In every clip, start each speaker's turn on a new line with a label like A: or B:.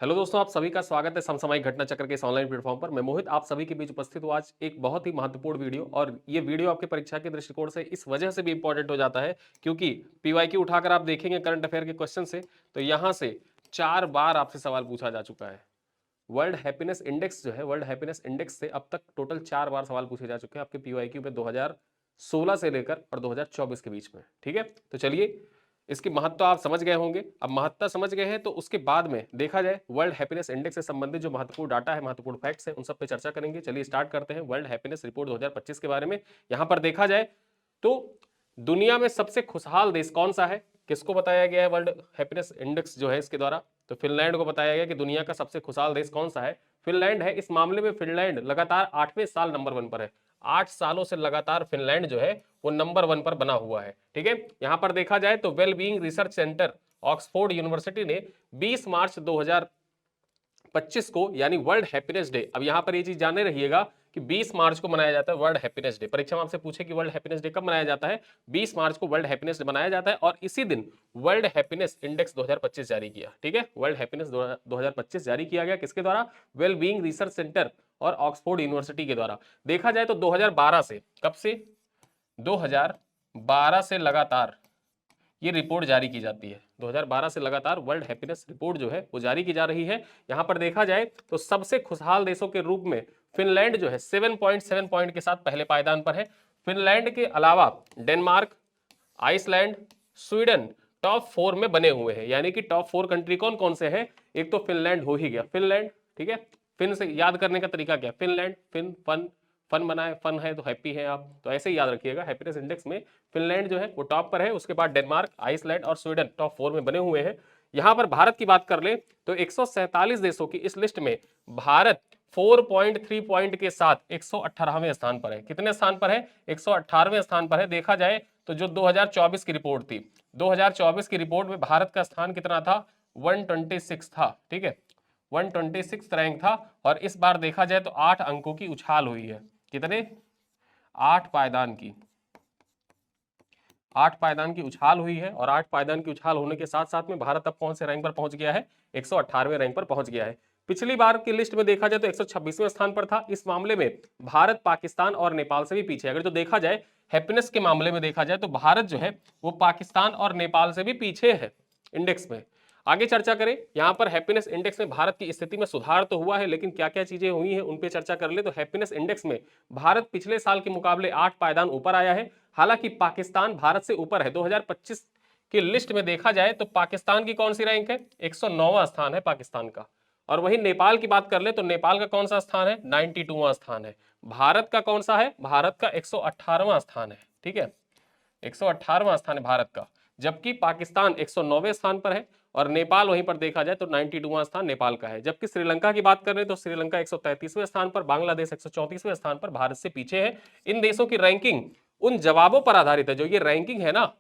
A: Hello दोस्तों, आप सभी का स्वागत है समसामयिक घटना चक्र के इस ऑनलाइन प्लेटफॉर्म पर। मैं मोहित आप सभी के बीच उपस्थित हूँ आज एक बहुत ही महत्वपूर्ण वीडियो। और ये वीडियो आपके परीक्षा के दृष्टिकोण से इस वजह से भी इंपॉर्टेंट हो जाता है क्योंकि पीवाईक्यू उठाकर आप देखेंगे करंट अफेयर के क्वेश्चन से, तो यहाँ से 4 बार आपसे सवाल पूछा जा चुका है। वर्ल्ड हैप्पीनेस इंडेक्स जो है, वर्ल्ड हैप्पीनेस इंडेक्स से अब तक टोटल 4 बार सवाल पूछे जा चुके हैं आपके पीवाईक्यू में 2016 से लेकर और 2024 के बीच में। ठीक है, तो चलिए इसकी महत्ता आप समझ गए होंगे। अब महत्ता समझ गए हैं तो उसके बाद में देखा जाए वर्ल्ड हैप्पीनेस इंडेक्स से संबंधित जो महत्वपूर्ण डाटा है, महत्वपूर्ण फैक्ट्स हैं, उन सब पे चर्चा करेंगे। चलिए स्टार्ट करते हैं वर्ल्ड हैप्पीनेस रिपोर्ट 2025 के बारे में। यहां पर देखा जाए तो दुनिया में सबसे खुशहाल देश कौन सा है, किसको बताया गया है वर्ल्ड हैप्पीनेस इंडेक्स जो है इसके द्वारा, तो फिनलैंड को बताया गया कि दुनिया का सबसे खुशहाल देश कौन सा है, फिनलैंड है। इस मामले में फिनलैंड लगातार 8वें साल नंबर 1 पर है। 8 सालों से लगातार फिनलैंड जो है वो नंबर 1 पर बना हुआ है। ठीक है, यहां पर देखा जाए तो well being research centre Oxford university ने 20 मार्च 2025 को यानी वर्ल्ड हैप्पीनेस डे, अब यहां पर ये चीज जाने रहिएगा कि 20 मार्च को मनाया जाता है वर्ल्ड हैप्पीनेस डे। परीक्षा में आपसे पूछे कि वर्ल्ड हैप्पीनेस डे कब मनाया जाता है, 20 मार्च को वर्ल्ड हैप्पीनेस डे मनाया जाता है। और इसी दिन वर्ल्ड हैप्पीनेस इंडेक्स 2025 जारी किया। ठीक है, वर्ल्ड हैप्पीनेस 2025 जारी किया गया किसके द्वारा, वेल बीइंग रिसर्च सेंटर और ऑक्सफोर्ड यूनिवर्सिटी के द्वारा। देखा जाए तो 2012 से, कब से, 2012 से लगातार ये रिपोर्ट जारी की जाती है। 2012 से लगातार वर्ल्ड हैप्पीनेस रिपोर्ट जो है वो जारी की जा रही है। यहां पर देखा जाए तो सबसे खुशहाल देशों के रूप में फिनलैंड जो है 7.7 पॉइंट के साथ पहले पायदान पर है। फिनलैंड के अलावा डेनमार्क, आइसलैंड, स्वीडन टॉप 4 में बने हुए हैं। यानी कि टॉप 4 कंट्री कौन कौन से हैं, एक तो फिनलैंड हो ही गया, फिनलैंड। ठीक है, फिन से याद करने का तरीका क्या, फिनलैंड, फिन फन, फन बनाए, फन है तो हैप्पी है आप, तो ऐसे ही याद रखिएगा। हैप्पीनेस इंडेक्स में फिनलैंड जो है वो टॉप पर है, उसके बाद डेनमार्क, आइसलैंड और स्वीडन टॉप 4 में बने हुए हैं। यहां पर भारत की बात कर ले तो 147 देशों की इस लिस्ट में भारत 4.3 पॉइंट के साथ 118वें स्थान पर है। कितने स्थान पर है, 118वें स्थान पर है। देखा जाए तो जो 2024 की रिपोर्ट थी, 2024 की रिपोर्ट में भारत का स्थान कितना था, 126 था। ठीक है, 126 रैंक था। और इस बार देखा जाए तो 8 अंकों की उछाल हुई है। कितने, 8 पायदान की, 8 पायदान की उछाल हुई है। और 8 पायदान की उछाल होने के साथ साथ में भारत अब कौन से रैंक पर पहुंच गया है, 118वें रैंक पर पहुंच गया है। पिछली बार की लिस्ट में देखा जाए तो 126वें स्थान पर था। इस मामले में भारत पाकिस्तान और नेपाल से भी पीछे। अगर जो देखा जाए हैप्पीनेस के मामले में देखा जाए तो भारत जो है वो पाकिस्तान और नेपाल से भी पीछे है इंडेक्स में। आगे चर्चा करें, यहां पर हैप्पीनेस इंडेक्स में भारत की स्थिति में सुधार तो हुआ है, लेकिन क्या क्या चीजें हुई हैं उन पे चर्चा कर ले। तो हैप्पीनेस इंडेक्स में भारत पिछले साल के मुकाबले 8 पायदान ऊपर आया है। हालांकि पाकिस्तान भारत से ऊपर है। 2025 की लिस्ट में देखा जाए तो पाकिस्तान की कौन सी रैंक है, 109वां स्थान है पाकिस्तान का। और वहीं नेपाल की बात कर ले तो नेपाल का कौन सा स्थान है, 92वां स्थान है। भारत का कौन सा है, भारत का 118वां स्थान है। ठीक है, 118वां स्थान है भारत का, जबकि पाकिस्तान 109वें स्थान पर है। और नेपाल वहीं पर देखा जाए तो 92वां स्थान नेपाल का है। जबकि श्रीलंका की बात करें तो श्रीलंका 133वें स्थान पर, बांग्लादेश 134वें स्थान पर भारत से पीछे है। इन देशों की रैंकिंग उन जवाबों पर आधारित है, जो ये रैंकिंग है ना,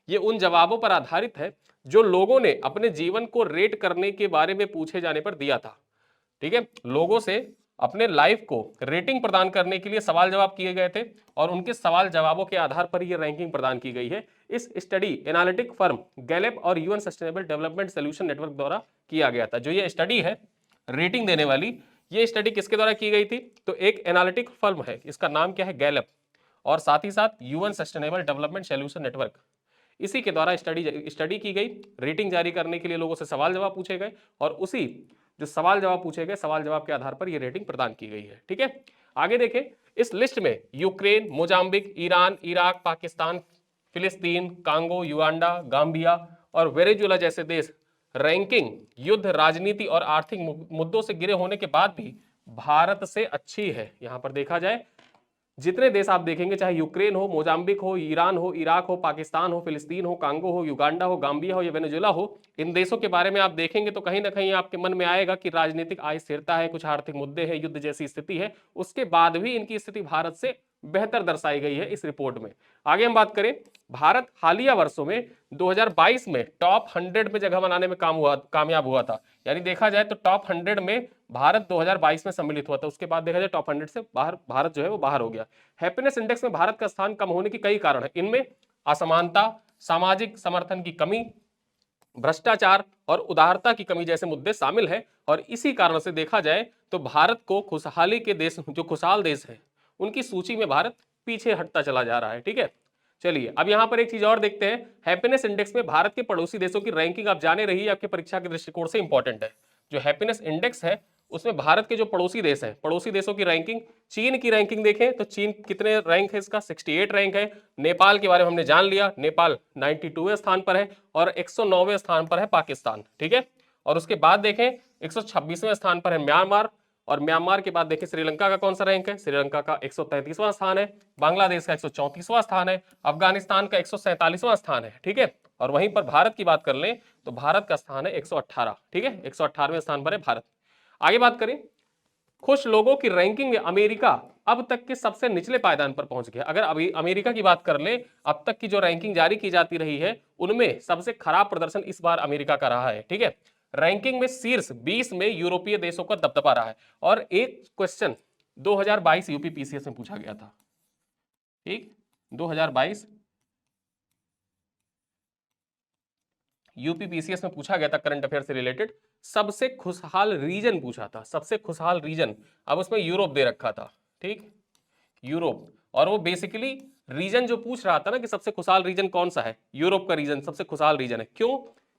A: ये उन जवाबों पर आधारित है जो लोगों ने अपने जीवन को रेट करने के बारे में पूछे जाने पर दिया था। ठीक है, लोगों से अपने लाइफ को रेटिंग प्रदान करने के लिए सवाल जवाब किए गए थे और उनके सवाल जवाबों के आधार पर यह रैंकिंग प्रदान की गई है। इस स्टडी एनालिटिक फर्म गैलेप और UN sustainable development solution network द्वारा किया गया था। जो ये स्टडी है रेटिंग देने वाली, ये स्टडी किसके द्वारा की गई थी, तो एक एनालिटिक फर्म है, इसका नाम क्या है, गैलेप, और साथ ही साथ UN sustainable development solution network, इसी के द्वारा स्टडी की गई। रेटिंग जारी करने के लिए लोगों से सवाल जवाब पूछे गए और उसी जो सवाल जवाब पूछे गए, सवाल जवाब के आधार पर यह रेटिंग प्रदान की गई है। ठीक है, आगे देखें, इस लिस्ट में Ukraine, Mozambique, Iran, Iraq, Pakistan, फिलिस्तीन, कांगो, युगांडा, गाम्बिया और वेनेजुएला जैसे देश रैंकिंग युद्ध, राजनीति और आर्थिक मुद्दों से गिरे होने के बाद भी भारत से अच्छी है। यहां पर देखा जाए जितने देश आप देखेंगे, चाहे यूक्रेन हो, मोजाम्बिक हो, ईरान हो, इराक हो, पाकिस्तान हो, फिलिस्तीन हो, कांगो हो, युगांडा हो, गाम्बिया हो या वेनेजुएला हो, इन देशों के बारे में आप देखेंगे तो कहीं ना कहीं आपके मन में आएगा कि राजनीतिक अस्थिरता है, कुछ आर्थिक मुद्दे हैं, युद्ध जैसी स्थिति है। उसके बाद भी इनकी स्थिति भारत से बेहतर दर्शाई गई है इस रिपोर्ट में। आगे हम बात करें, भारत हालिया वर्षों में 2022 में टॉप 100 में जगह बनाने में कामयाब हुआ था। यानी देखा जाए तो टॉप 100 में भारत 2022 में सम्मिलित हुआ था। उसके बाद देखा जाए टॉप 100 से बाहर भारत जो है वो बाहर हो गया। हैप्पीनेस इंडेक्स में भारत का स्थान कम होने के कई कारण है। इनमें असमानता, सामाजिक समर्थन की कमी, भ्रष्टाचार और उदारता की कमी जैसे मुद्दे शामिल है। और इसी कारण से देखा जाए तो भारत को खुशहाली के देश, जो खुशहाल देश है, उनकी सूची में भारत पीछे हटता चला जा रहा है। ठीक है, चलिए अब यहां पर एक चीज और देखते हैं। हैप्पीनेस इंडेक्स में भारत के पड़ोसी देशों की रैंकिंग आप जाने रही है, आपके परीक्षा के दृष्टिकोण से इंपॉर्टेंट है। जो हैप्पीनेस इंडेक्स है उसमें भारत के जो पड़ोसी देश हैं, पड़ोसी देशों की रैंकिंग, चीन की रैंकिंग देखें तो चीन कितने रैंक है इसका, 68 रैंक है। नेपाल के बारे में हमने जान लिया, नेपाल 92वें स्थान पर है। और 109वें स्थान पर है पाकिस्तान। ठीक है, और उसके बाद देखें 126वें स्थान पर है म्यांमार। और म्यांमार के बाद देखिए श्रीलंका का कौन सा रैंक है, श्रीलंका का 133वां स्थान है। बांग्लादेश का 134वां स्थान है। अफगानिस्तान का 147वां स्थान है। ठीक है, और वहीं पर भारत की बात कर लें तो भारत का स्थान है 118। ठीक है, 118वें स्थान पर है भारत। आगे बात करें, खुश लोगों की रैंकिंग में अमेरिका अब तक के सबसे निचले पायदान पर पहुंच गया। अगर अभी अमेरिका की बात कर ले, अब तक की जो रैंकिंग जारी की जाती रही है उनमें सबसे खराब प्रदर्शन इस बार अमेरिका का रहा है। ठीक है, रैंकिंग में शीर्ष 20 में यूरोपीय देशों का दबदबा रहा है। और एक क्वेश्चन 2022 यूपी पीसीएस में पूछा गया था। ठीक, 2022 यूपी पीसीएस में पूछा गया था करंट अफेयर से रिलेटेड, सबसे खुशहाल रीजन पूछा था, सबसे खुशहाल रीजन। अब उसमें यूरोप दे रखा था। ठीक, यूरोप। और वो बेसिकली रीजन जो पूछ रहा था ना कि सबसे खुशहाल रीजन कौन सा है, यूरोप का रीजन सबसे खुशहाल रीजन है। क्यों?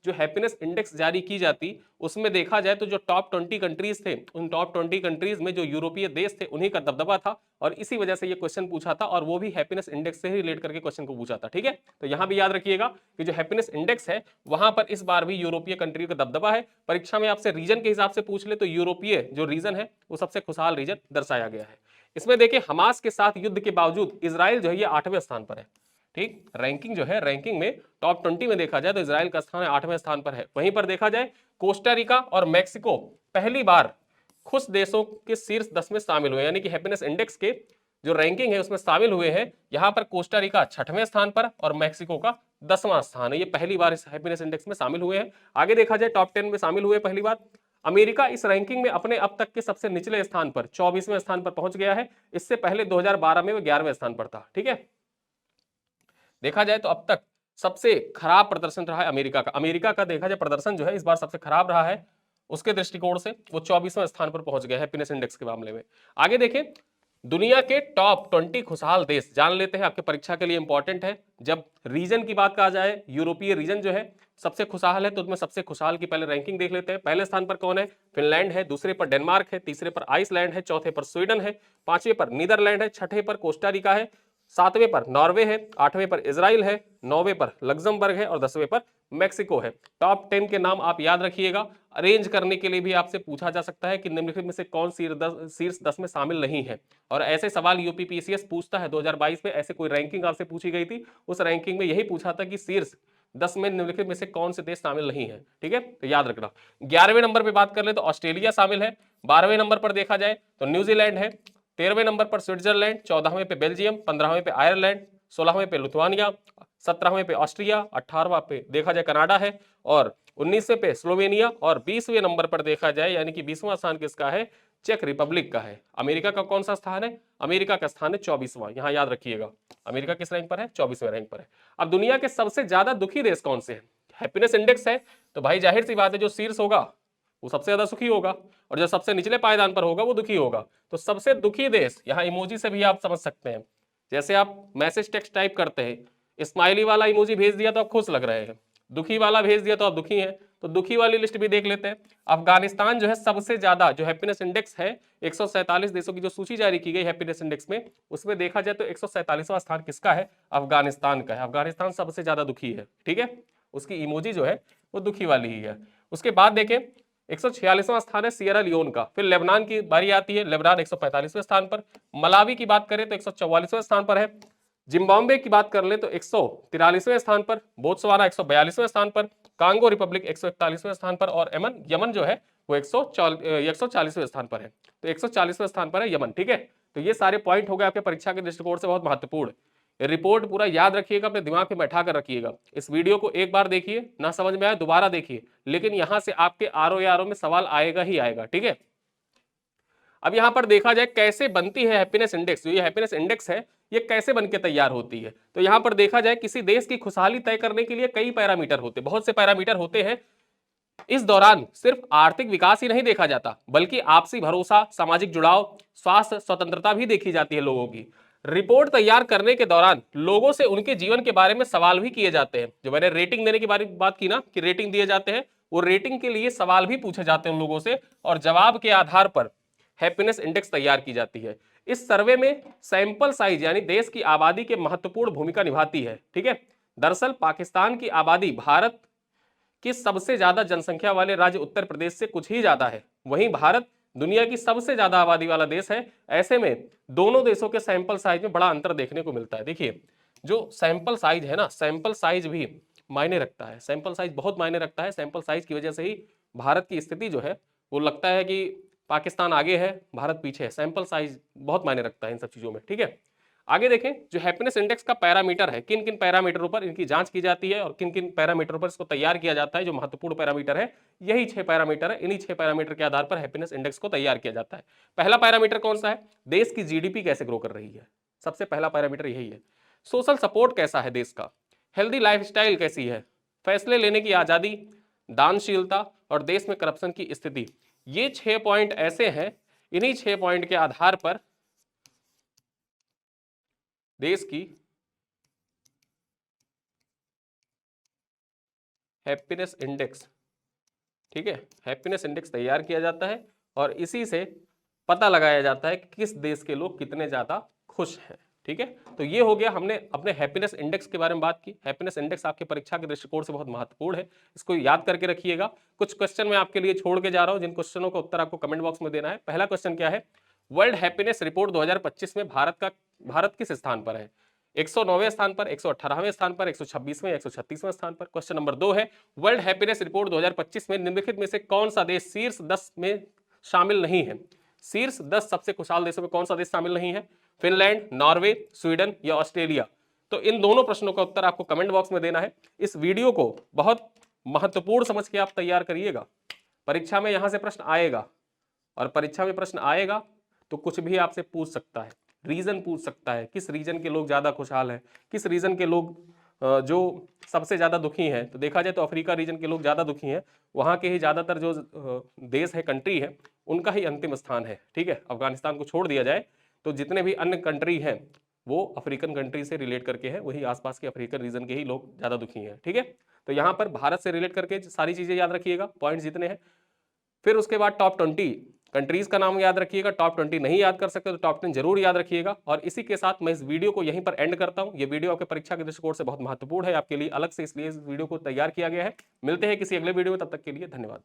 A: जो हैप्पीनेस इंडेक्स जारी की जाती उसमें देखा जाए तो जो टॉप 20 कंट्रीज थे, उन टॉप 20 कंट्रीज में जो यूरोपीय देश थे उन्हीं का दबदबा था। और इसी वजह से ये क्वेश्चन पूछा था, और वो भी हैप्पीनेस इंडेक्स से ही रिलेट करके क्वेश्चन को पूछा था। ठीक है, तो यहां भी याद रखिएगा कि जो हैप्पीनेस इंडेक्स है वहां पर इस बार भी यूरोपीय कंट्री का दबदबा है। परीक्षा में आपसे रीजन के हिसाब से पूछ ले तो यूरोपीय जो रीजन है वो सबसे खुशहाल रीजन दर्शाया गया है। इसमें देखिए हमास के साथ युद्ध के बावजूद इजराइल जो है ये 8वें स्थान पर है। ठीक, रैंकिंग जो है, रैंकिंग में टॉप 20 में देखा जाए तो इजराइल का स्थान 8वें स्थान पर है। वहीं पर देखा जाए कोस्टारिका और मैक्सिको पहली बार खुश देशों के शीर्ष 10 में शामिल हुए, यानी कि हैप्पीनेस इंडेक्स के जो रैंकिंग है उसमें शामिल हुए हैं। यहां पर कोस्टारिका 6वें स्थान पर और मैक्सिको का 10वां स्थान है। ये पहली बार इस हैप्पीनेस इंडेक्स में शामिल हुए हैं। आगे देखा जाए टॉप 10 में शामिल हुए पहली बार। अमेरिका इस रैंकिंग में अपने अब तक के सबसे निचले स्थान पर 24वें स्थान पर पहुंच गया है। इससे पहले 2012 में वो 11वें स्थान पर था। ठीक है, देखा जाए तो अब तक सबसे खराब प्रदर्शन रहा है अमेरिका का। अमेरिका का देखा जाए प्रदर्शन जो है इस बार सबसे खराब रहा है, उसके दृष्टिकोण से वो 24वें स्थान पर पहुंच गया है हैप्पीनेस इंडेक्स के मामले में। आगे देखें, दुनिया के टॉप 20 खुशहाल देश जान लेते हैं, आपके परीक्षा के लिए इंपॉर्टेंट है। जब रीजन की बात कहा जाए, यूरोपीय रीजन जो है सबसे खुशहाल है, तो उसमें सबसे खुशहाल की पहले रैंकिंग देख लेते हैं। पहले स्थान पर कौन है? फिनलैंड है, दूसरे पर डेनमार्क है, तीसरे पर आइसलैंड है, चौथे पर स्वीडन है, पांचवें पर नीदरलैंड है, छठे पर कोस्टारिका है, सातवें पर नॉर्वे है, आठवें पर इजराइल है, नौवें पर लग्जमबर्ग है और 10वें पर मैक्सिको है। टॉप 10 के नाम आप याद रखिएगा। अरेंज करने के लिए भी आपसे पूछा जा सकता है कि निम्नलिखित में से कौन शीर्ष 10 में शामिल नहीं है। और ऐसे सवाल यूपी पीसीएस पूछता है। 2022 में ऐसे कोई रैंकिंग आपसे पूछी गई थी, उस रैंकिंग में यही पूछा था कि शीर्ष 10 में निम्नलिखित में से कौन से देश शामिल नहीं है। ठीक है, तो याद रखना। 11वें नंबर पर बात कर ले तो ऑस्ट्रेलिया शामिल है। 12वें नंबर पर देखा जाए तो न्यूजीलैंड है। 13वें नंबर पर स्विट्जरलैंड, 14वें पे बेल्जियम, 15वें पे आयरलैंड, 16वें पे लिथुआनिया, 17वें पे ऑस्ट्रिया, 18वां पे देखा जाए कनाडा है और 19वें पे स्लोवेनिया और 20वें नंबर पर देखा जाए यानी कि 20वां स्थान किसका है? चेक रिपब्लिक का है। अमेरिका का कौन सा स्थान है? अमेरिका का स्थान है 24वां। यहां याद रखिएगा अमेरिका किस रैंक पर है? 24वें रैंक पर है। अब दुनिया के सबसे ज्यादा दुखी देश कौन से हैं? हैप्पीनेस इंडेक्स है तो भाई जाहिर सी बात है जो शीर्ष होगा वो सबसे ज्यादा सुखी होगा और जो सबसे निचले पायदान पर होगा वो दुखी होगा। तो सबसे दुखी देश यहाँ इमोजी से भी आप समझ सकते हैं। जैसे आप मैसेज टेक्स्ट टाइप करते हैं, स्माइली वाला इमोजी भेज दिया तो आप खुश लग रहे हैं, दुखी वाला भेज दिया तो आप दुखी हैं। तो दुखी वाली लिस्ट भी देख लेते हैं। अफगानिस्तान जो है सबसे ज्यादा, जो हैप्पीनेस इंडेक्स है 147 देशों की जो सूची जारी की गई हैप्पीनेस इंडेक्स में, उसमें देखा जाए तो 147वां स्थान किसका है? अफगानिस्तान का है। अफगानिस्तान सबसे ज्यादा दुखी है। ठीक है, उसकी इमोजी जो है वो दुखी वाली ही है। उसके बाद देखें 146वां स्थान है सियरा लियोन का। फिर लेबनान की बारी आती है, लेबनान 145वें स्थान पर। मलावी की बात करें तो 144वें स्थान पर है। जिम्बाब्वे की बात कर ले तो 143वें स्थान पर। बोत्सवाना 142वें स्थान पर। कांगो रिपब्लिक 141वें स्थान पर और यमन जो है वो 140वें स्थान पर है। तो 140वें स्थान पर है यमन। ठीक है, तो ये सारे पॉइंट हो गए आपके परीक्षा के दृष्टिकोण से बहुत महत्वपूर्ण। रिपोर्ट पूरा याद रखिएगा, अपने दिमाग में बैठा कर रखिएगा। इस वीडियो को एक बार देखिए, ना समझ में आए दोबारा देखिए, लेकिन यहां से आपके आरओ में सवाल आएगा ही आएगा। ठीक है, अब यहां पर देखा जाए कैसे बनती है हैप्पीनेस इंडेक्स। जो ये हैप्पीनेस इंडेक्स है ये कैसे बनके तैयार होती है, तो यहां पर देखा जाए किसी देश की खुशहाली तय करने के लिए कई पैरामीटर होते, बहुत से पैरामीटर होते हैं। इस दौरान सिर्फ आर्थिक विकास ही नहीं देखा जाता, बल्कि आपसी भरोसा, सामाजिक जुड़ाव, स्वास्थ्य, स्वतंत्रता भी देखी जाती है लोगों की। रिपोर्ट तैयार करने के दौरान लोगों से उनके जीवन के बारे में सवाल भी किए जाते हैं। जो मैंने रेटिंग देने की बात की ना कि रेटिंग दिए जाते हैं, वो रेटिंग के लिए सवाल भी पूछे जाते हैं उन लोगों से, और जवाब के आधार पर हैप्पीनेस इंडेक्स तैयार की जाती है। इस सर्वे में सैंपल साइज यानी देश की आबादी के महत्वपूर्ण भूमिका निभाती है। ठीक है, दरअसल पाकिस्तान की आबादी भारत कि सबसे ज्यादा जनसंख्या वाले राज्य उत्तर प्रदेश से कुछ ही ज्यादा है। वहीं भारत दुनिया की सबसे ज्यादा आबादी वाला देश है। ऐसे में दोनों देशों के सैंपल साइज में बड़ा अंतर देखने को मिलता है। देखिए, जो सैंपल साइज है ना, सैंपल साइज भी मायने रखता है। सैंपल साइज बहुत मायने रखता है। सैंपल साइज की वजह से ही भारत की स्थिति जो है वो लगता है कि पाकिस्तान आगे है, भारत पीछे है। सैंपल साइज बहुत मायने रखता है इन सब चीजों में। ठीक है, आगे देखें, जो हैप्पीनेस इंडेक्स का पैरामीटर है, किन किन पैरामीटरों पर इनकी जांच की जाती है और किन किन पैरामीटरों पर इसको तैयार किया जाता है। जो महत्वपूर्ण पैरामीटर है, यही 6 पैरामीटर है। इन्हीं 6 पैरामीटर के आधार पर हैप्पीनेस इंडेक्स को तैयार किया जाता है। पहला पैरामीटर कौन सा है? देश की जीडीपी कैसे ग्रो कर रही है, सबसे पहला पैरामीटर यही है। सोशल सपोर्ट कैसा है देश का, हेल्दी लाइफस्टाइल कैसी है, फैसले लेने की आजादी, दानशीलता और देश में करप्शन की स्थिति। ये 6 पॉइंट ऐसे हैं, इन्हीं 6 पॉइंट के आधार पर देश की हैप्पीनेस इंडेक्स, ठीक है, हैप्पीनेस इंडेक्स तैयार किया जाता है और इसी से पता लगाया जाता है कि किस देश के लोग कितने ज्यादा खुश हैं। ठीक है, तो ये हो गया, हमने अपने हैप्पीनेस इंडेक्स के बारे में बात की। हैप्पीनेस इंडेक्स आपके परीक्षा के दृष्टिकोण से बहुत महत्वपूर्ण है, इसको याद करके रखिएगा। कुछ क्वेश्चन मैं आपके लिए छोड़ के जा रहा हूं, जिन क्वेश्चनों का उत्तर आपको कमेंट बॉक्स में देना है। पहला क्वेश्चन क्या है? वर्ल्ड हैप्पीनेस रिपोर्ट 2025 में भारत किस स्थान पर है? 109वें स्थान पर, 118वें स्थान पर, 126वें, 136वें स्थान पर। क्वेश्चन नंबर 2 है, वर्ल्ड हैप्पीनेस रिपोर्ट 2025 में निम्नलिखित में से कौन सा देश शीर्ष 10 में शामिल नहीं है? शीर्ष 10 सबसे खुशहाल देशों में कौन सा देश शामिल नहीं है? फिनलैंड, नॉर्वे, स्वीडन या ऑस्ट्रेलिया? तो इन दोनों प्रश्नों का उत्तर आपको कमेंट बॉक्स में देना है। इस वीडियो को बहुत महत्वपूर्ण समझ के आप तैयार करिएगा। परीक्षा में यहां से प्रश्न आएगा, और परीक्षा में प्रश्न आएगा तो कुछ भी आपसे पूछ सकता है, रीजन पूछ सकता है, किस रीजन के लोग ज्यादा खुशहाल हैं, किस रीजन के लोग जो सबसे ज्यादा दुखी हैं। तो देखा जाए तो अफ्रीका रीजन के लोग ज्यादा दुखी हैं, वहां के ही ज्यादातर जो देश है, कंट्री है, उनका ही अंतिम स्थान है। ठीक है, अफगानिस्तान को छोड़ दिया जाए तो जितने भी अन्य कंट्री हैं वो अफ्रीकन कंट्री से रिलेट करके है, वही आसपास के अफ्रीकन रीजन के ही लोग ज्यादा दुखी हैं। ठीक है, तो यहाँ पर भारत से रिलेट करके सारी चीजें याद रखिएगा, पॉइंट जितने हैं। फिर उसके बाद टॉप 20 कंट्रीज का नाम याद रखिएगा। टॉप 20 नहीं याद कर सकते तो टॉप 10 जरूर याद रखिएगा। और इसी के साथ मैं इस वीडियो को यहीं पर एंड करता हूं। ये वीडियो आपके परीक्षा के दृष्टिकोण से बहुत महत्वपूर्ण है आपके लिए, अलग से इसलिए इस वीडियो को तैयार किया गया है। मिलते हैं किसी अगले वीडियो में, तब तक के लिए धन्यवाद।